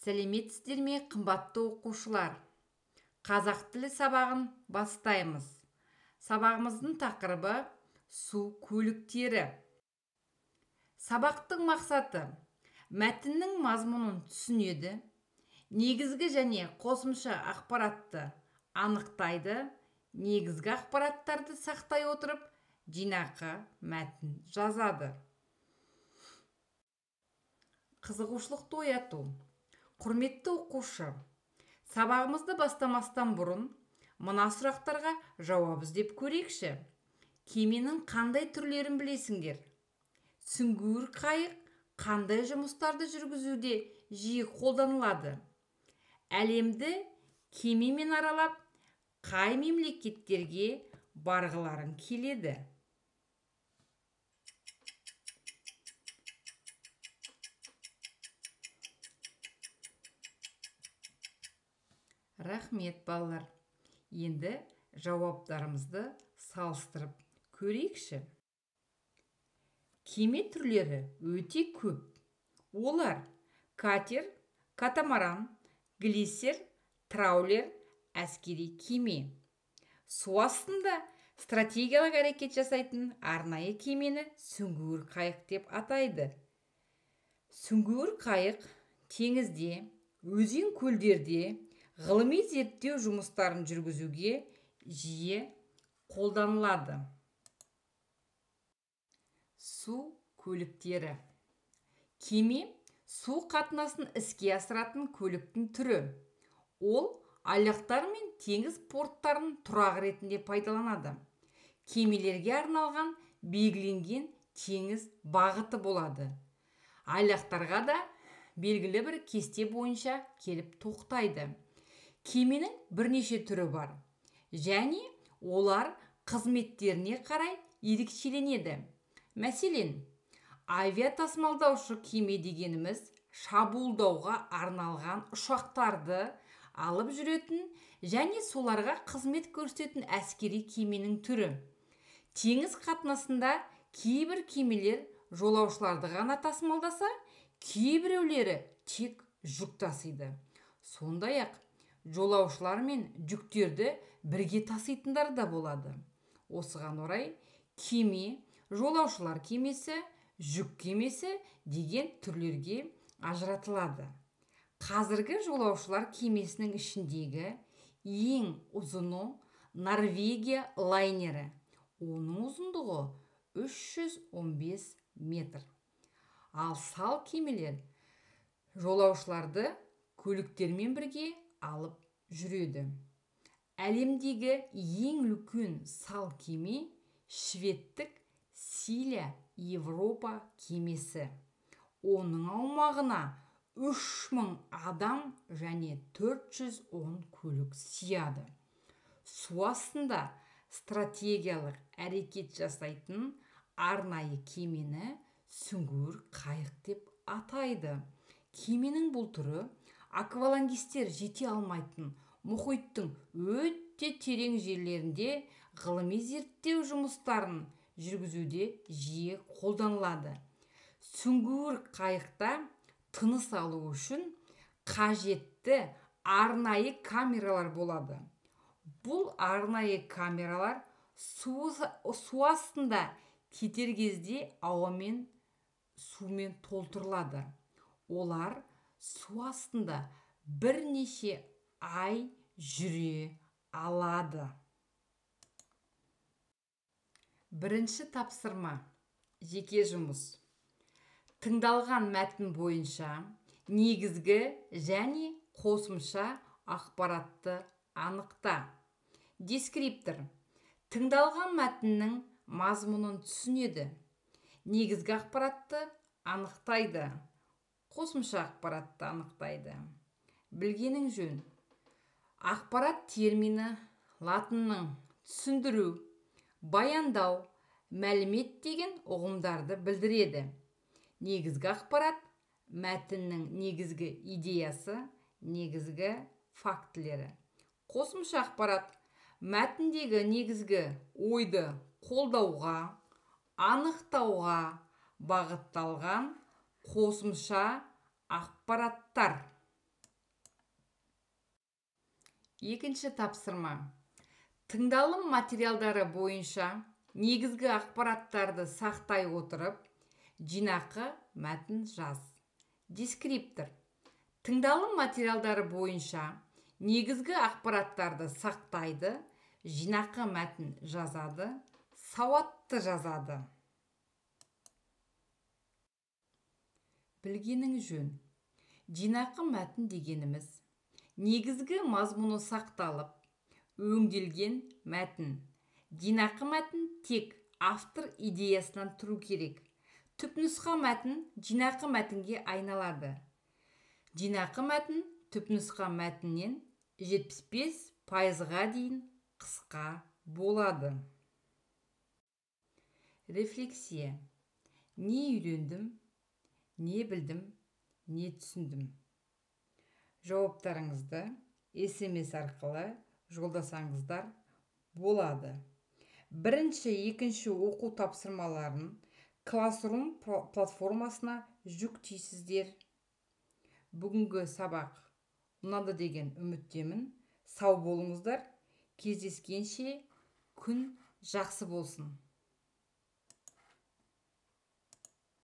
Сәлеметсіздер ме, қымбатты оқушылар? Қазақ тілі сабағын бастаймыз. Сабағымыздың тақырыбы су көліктері. Сабақтың мақсаты мәтіннің мазмұнын түсінеді, негізгі және қосымша ақпаратты анықтайды, негізгі ақпараттарды сақтай отырып, жинақы мәтін жазады. Қызығушылықты ояту. Құрметті оқушы, сабағымызды бастамастан бұрын мына сұрақтарға жауап іздеп көрейікші. Кеменің қандай түрлерін білесіңдер? Сүңгуір қайық қандай жұмыстарды жүргізуде жиі қолданылады? Әлемді кемемен аралап, қай мемлекеттерге барғыларың келеді? Рахмет, балалар. Енді жауаптарымызды салыстырып көрейікші. Кеме түрлері өте көп. Олар катер, катамаран, глиссер, траулер, әскери кеме. Су астында стратегиялық әрекет жасайтын арнайы кемені сүңгуір қайық деп атайды. Сүңгуір қайық теңізде, өзен көлдерде ғылыми зерттеу жұмыстарын жүргізуге жиі қолданылады. Су көліктері. Кеме су қатынасын іске асыратын көліктің түрі. Ол айлақтар мен теңіз порттарын тұрақ ретінде пайдаланады. Кемелерге арналған белгіленген теңіз бағыты болады. Айлақтарға да белгілі бір кесте бойынша келіп тоқтайды. Кеменің бірнеше түрі бар, және олар қызметтеріне қарай ерекшеленеді. Мәселен, авиатасымалдаушы кеме дегеніміз шабуылдауға арналған ұшақтарды алып жүретін және соларға қызмет көрсететін әскери кеменің түрі. Теңіз қатынасында кейбір кемелер жолаушыларды ғана тасымалдаса, кейбіреулері тек жүк тасиды. Сондай-ақ жолаушылар мен жүктерді бірге таситындар да болады. Осыған орай кеме, жолаушылар кемесі, жүк кемесі деген түрлерге ажыратылады. Қазіргі жолаушылар кемесінің ішіндегі ең ұзыны Норвегия лайнері. Оның ұзындығы 315 метр. Ал сал кемелер жолаушыларды көліктермен бірге алып жүреді. Әлемдегі ең үлкен сал кеме шведтік Силия Европа кемесі. Оның аумағына 3000 адам және 410 көлік сыяды. Су астында стратегиялық әрекет жасайтын арнайы кемені сүңгуір қайық деп атайды. Кеменің бұл түрі аквалангистер жете алмайтын мұхиттың өте терең жерлерінде ғылыми зерттеу жұмыстарын жүргізуде жиі қолданылады. Сүңгуір қайықта тыныс алу үшін қажетті арнайы камералар болады. Бұл арнайы камералар су астында кетер кезде ауамен сумен толтырылады. Олар су астында бірнеше ай жүре алады. Бірінші тапсырма. Жеке жұмыс. Тыңдалған мәтін бойынша негізгі және қосымша ақпаратты анықта. Дескриптор. Тыңдалған мәтіннің мазмұнын түсінеді. Негізгі ақпаратты анықтайды. Қосымша ақпаратты анықтайды. Білгенің жөн. Ақпарат термині латынның түсіндіру, баяндау, мәлімет деген ұғымдарды білдіреді. Негізгі ақпарат мәтіннің негізгі идеясы, негізгі фактілері. Қосымша ақпарат мәтіндегі негізгі ойды қолдауға, анықтауға бағытталған қосымша ақпараттар. Екінші тапсырма. Тыңдалым материалдары бойынша негізгі ақпараттарды сақтай отырып, жинақы мәтін жаз. Дескриптор. Тыңдалым материалдары бойынша негізгі ақпараттарды сақтайды, жинақы мәтін жазады, сауатты жазады. Білгенің жөн. Жинақы мәтін дегеніміз негізгі мазмұны сақталып, өңделген мәтін. Жинақы мәтін тек автор идеясынан тұру керек. Түпнұсқа мәтін жинақы мәтінге айналады. Жинақы мәтін түпнұсқа мәтіннен 75%-ға дейін қысқа болады. Рефлексия. Не үйрендім, не білдім, не түсіндім? Жауаптарыңызды SMS арқылы жолдасаңыздар болады. Бірінші, екінші оқу тапсырмаларын Classroom платформасына жүктейсіздер. Бүгінгі сабақ ұнады деген үміттемін. Сау болыңыздар. Кездескенше күн жақсы болсын.